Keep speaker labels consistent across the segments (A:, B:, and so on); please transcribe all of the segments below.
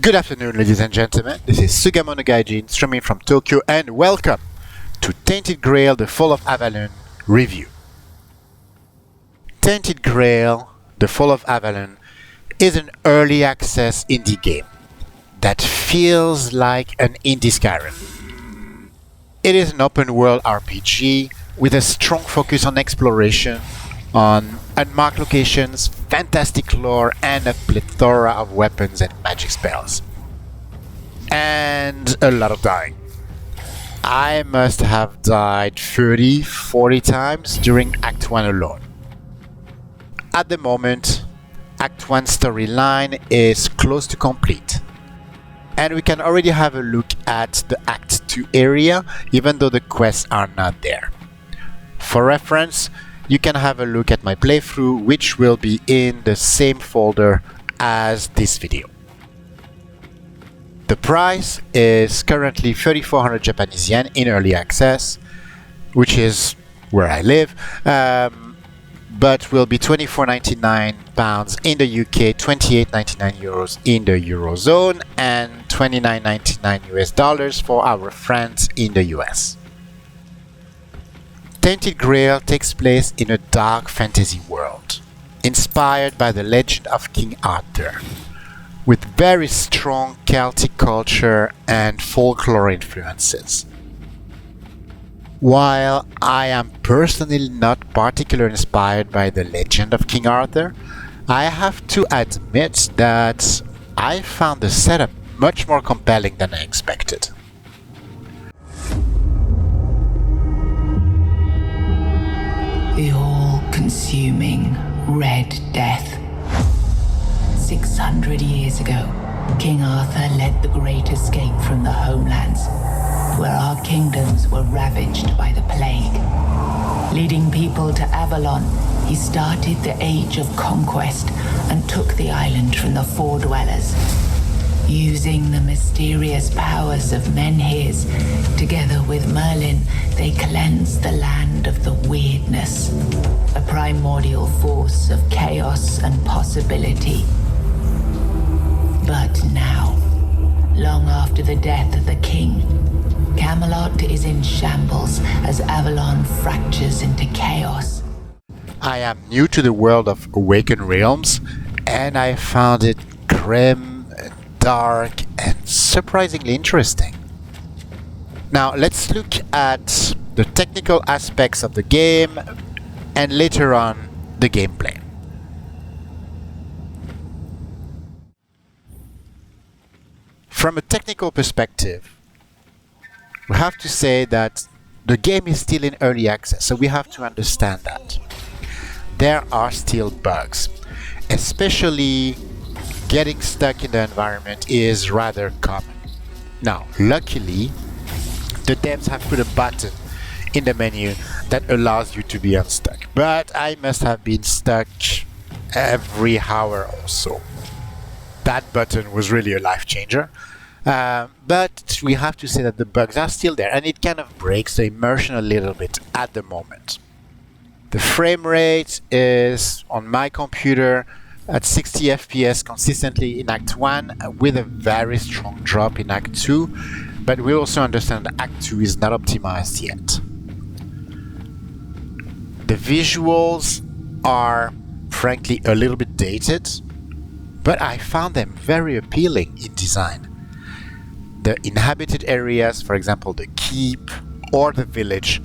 A: Good afternoon, ladies and gentlemen. This is Sugamo no Gaijin streaming from Tokyo, and welcome to Tainted Grail, the Fall of Avalon review. Tainted Grail, the Fall of Avalon is an early access indie game that feels like an indie Skyrim. It is an open world RPG with a strong focus on exploration, on unmarked locations, fantastic lore, and a plethora of weapons and magic spells. And a lot of dying. I must have died 30-40 times during Act 1 alone. At the moment, Act 1 storyline is close to complete. And we can already have a look at the Act 2 area, even though the quests are not there. For reference, you can have a look at my playthrough, which will be in the same folder as this video. The price is currently 3,400 Japanese yen in early access, which is where I live, but will be £24.99 in the UK, €28.99 in the Eurozone, and $29.99 for our friends in the US. Tainted Grail takes place in a dark fantasy world, inspired by the legend of King Arthur, with very strong Celtic culture and folklore influences. While I am personally not particularly inspired by the legend of King Arthur, I have to admit that I found the setup much more compelling than I expected.
B: The all-consuming Red Death. 600 years ago, King Arthur led the Great Escape from the homelands, where our kingdoms were ravaged by the plague. Leading people to Avalon, he started the Age of Conquest and took the island from the Four Dwellers. Using the mysterious powers of Menhirs, together with Merlin, they cleansed the land of the weirdness, a primordial force of chaos and possibility. But now, long after the death of the king, Camelot is in shambles as Avalon fractures into chaos.
A: I am new to the world of Awakened Realms, and I found it grim, dark, and surprisingly interesting. Now let's look at the technical aspects of the game and later on the gameplay. From a technical perspective, we have to say that the game is still in early access, so we have to understand that. There are still bugs, especially getting stuck in the environment is rather common. Now, luckily, the devs have put a button in the menu that allows you to be unstuck, but I must have been stuck every hour or so. That button was really a life changer, but we have to say that the bugs are still there, and it kind of breaks the immersion a little bit at the moment. The frame rate is, on my computer, at 60 FPS consistently in Act 1, with a very strong drop in Act 2, but we also understand that Act 2 is not optimized yet. The visuals are frankly a little bit dated, but I found them very appealing in design. The inhabited areas, for example the keep or the village,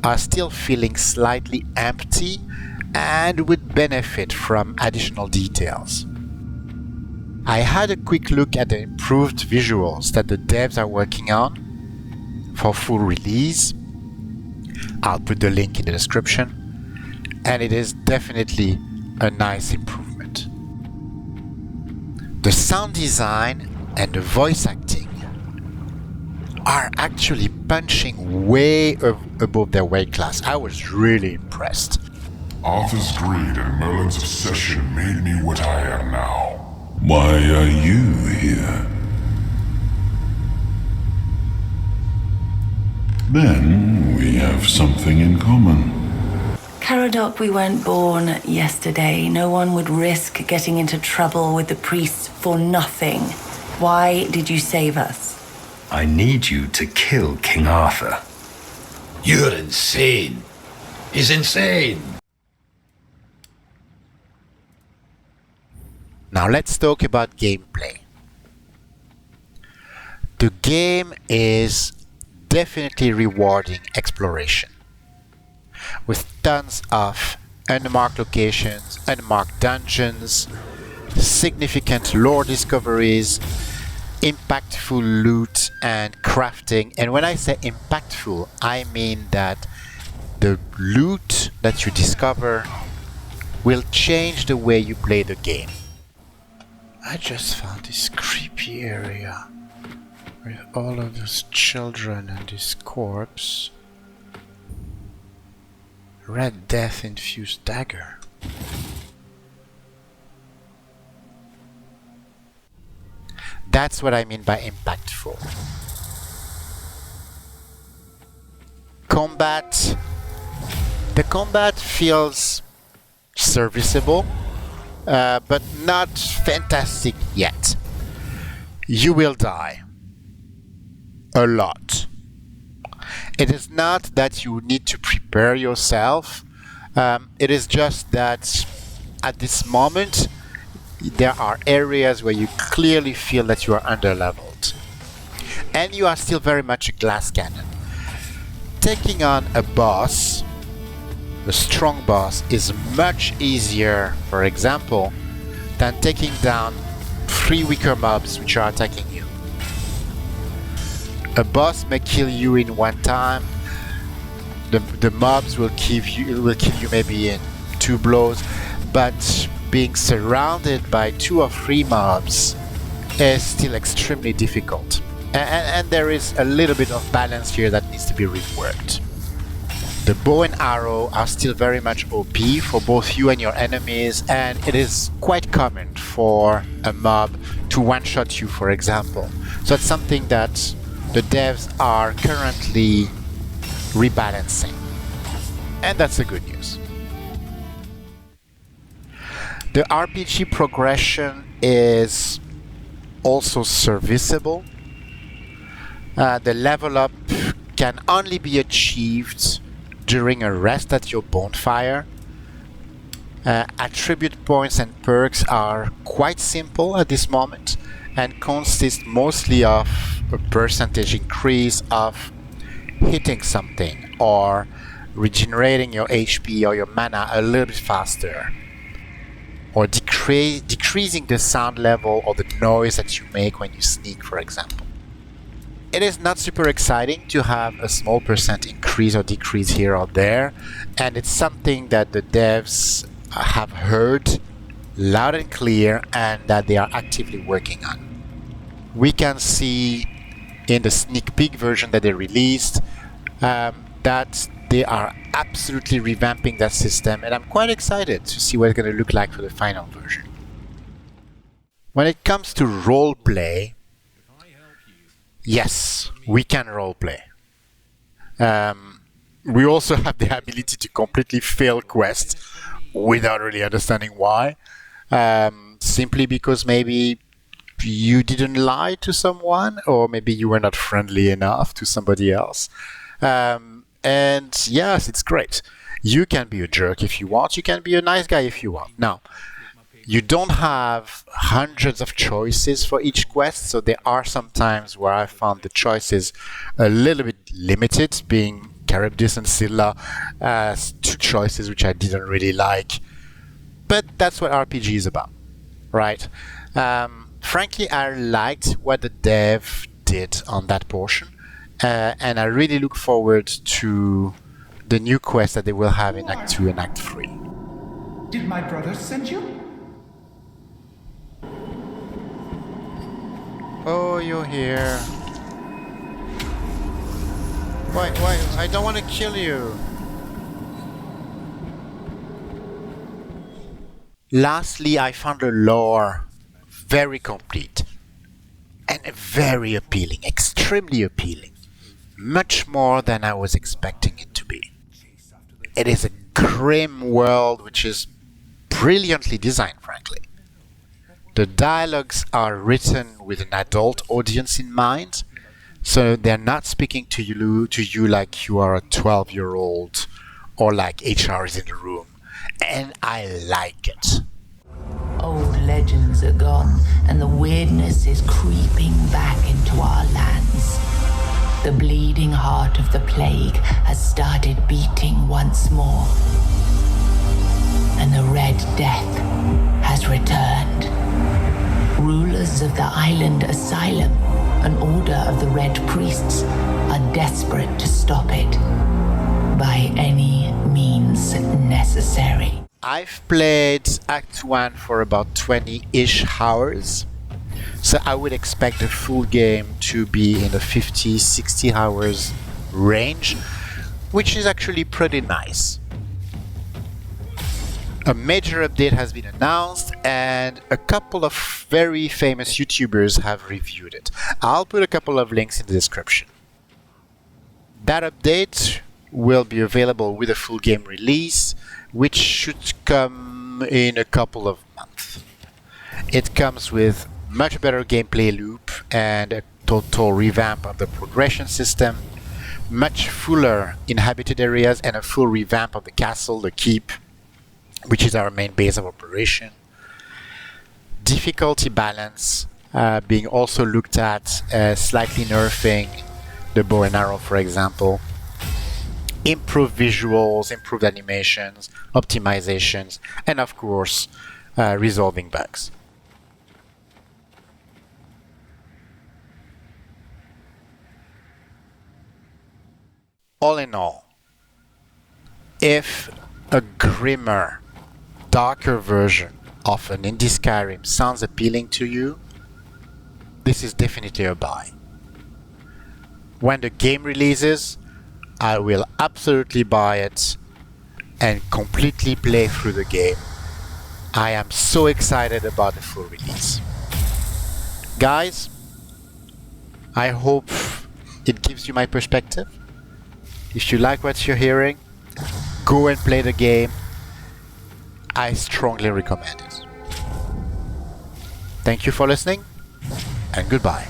A: are still feeling slightly empty and would benefit from additional details. I had a quick look at the improved visuals that the devs are working on for full release. I'll put the link in the description, and it is definitely a nice improvement. The sound design and the voice acting are actually punching way above their weight class. I was really impressed.
C: Arthur's greed and Merlin's obsession made me what I am now. Why are you here? Then we have something in common.
B: Caradop, we weren't born yesterday. No one would risk getting into trouble with the priests for nothing.
D: Why did you save us?
E: I need you to kill King Arthur.
F: You're insane. He's insane.
A: Now let's talk about gameplay. The game is definitely rewarding exploration, with tons of unmarked locations, unmarked dungeons, significant lore discoveries, impactful loot and crafting. And when I say impactful, I mean that the loot that you discover will change the way you play the game. I just found this creepy area with all of those children and this corpse. Red Death infused dagger. That's what I mean by impactful. Combat. The combat feels serviceable, but not fantastic yet. You will die. A lot. It is not that you need to prepare yourself. It is just that at this moment there are areas where you clearly feel that you are underleveled. And you are still very much a glass cannon. Taking on a boss, a strong boss, is much easier, for example, than taking down 3 weaker mobs which are attacking you. A boss may kill you in one time. The mobs will kill you maybe in 2 blows, but being surrounded by 2 or 3 mobs is still extremely difficult. And there is a little bit of balance here that needs to be reworked. The bow and arrow are still very much OP for both you and your enemies, and it is quite common for a mob to one-shot you, for example. So it's something that the devs are currently rebalancing. And that's the good news. The RPG progression is also serviceable. The level up can only be achieved during a rest at your bonfire. Attribute points and perks are quite simple at this moment and consist mostly of a percentage increase of hitting something or regenerating your HP or your mana a little bit faster, or decreasing the sound level or the noise that you make when you sneak, for example. It is not super exciting to have a small percent increase or decrease here or there, and it's something that the devs have heard loud and clear and that they are actively working on. We can see in the sneak peek version that they released that they are absolutely revamping that system, and I'm quite excited to see what it's going to look like for the final version. When it comes to roleplay, yes, we can roleplay. We also have the ability to completely fail quests without really understanding why. Simply because maybe you didn't lie to someone, or maybe you were not friendly enough to somebody else. And yes, it's great. You can be a jerk if you want. You can be a nice guy if you want. Now, you don't have hundreds of choices for each quest, so there are some times where I found the choices a little bit limited, being Charybdis and Scylla as 2 choices which I didn't really like. But that's what RPG is about, right? Frankly, I liked what the dev did on that portion, and I really look forward to the new quest that they will have in Act 2 and Act 3.
G: Did my brother send you?
A: Oh, you're here. Why? I don't want to kill you. Lastly, I found the lore very complete and very appealing, extremely appealing. Much more than I was expecting it to be. It is a grim world which is brilliantly designed, frankly. The dialogues are written with an adult audience in mind, so they're not speaking to you like you are a 12-year-old or like HR is in the room. And I like it.
B: Old legends are gone, and the weirdness is creeping back into our lands. The bleeding heart of the plague has started beating once more. And the Red Death has returned. Rulers of the island asylum, an order of the Red Priests, are desperate to stop it by any means necessary.
A: I've played Act 1 for about 20-ish hours, so I would expect the full game to be in the 50-60 hours range, which is actually pretty nice. A major update has been announced, and a couple of very famous YouTubers have reviewed it. I'll put a couple of links in the description. That update will be available with a full game release, which should come in a couple of months. It comes with much better gameplay loop and a total revamp of the progression system, much fuller inhabited areas, and a full revamp of the castle, the keep, which is our main base of operation. Difficulty balance being also looked at, slightly nerfing the bow and arrow, for example. Improved visuals, improved animations, optimizations, and of course, resolving bugs. All in all, if a grimmer, darker version of an indie Skyrim sounds appealing to you, this is definitely a buy. When the game releases, I will absolutely buy it and completely play through the game. I am so excited about the full release. Guys, I hope it gives you my perspective. If you like what you're hearing, go and play the game. I strongly recommend it. Thank you for listening, and goodbye.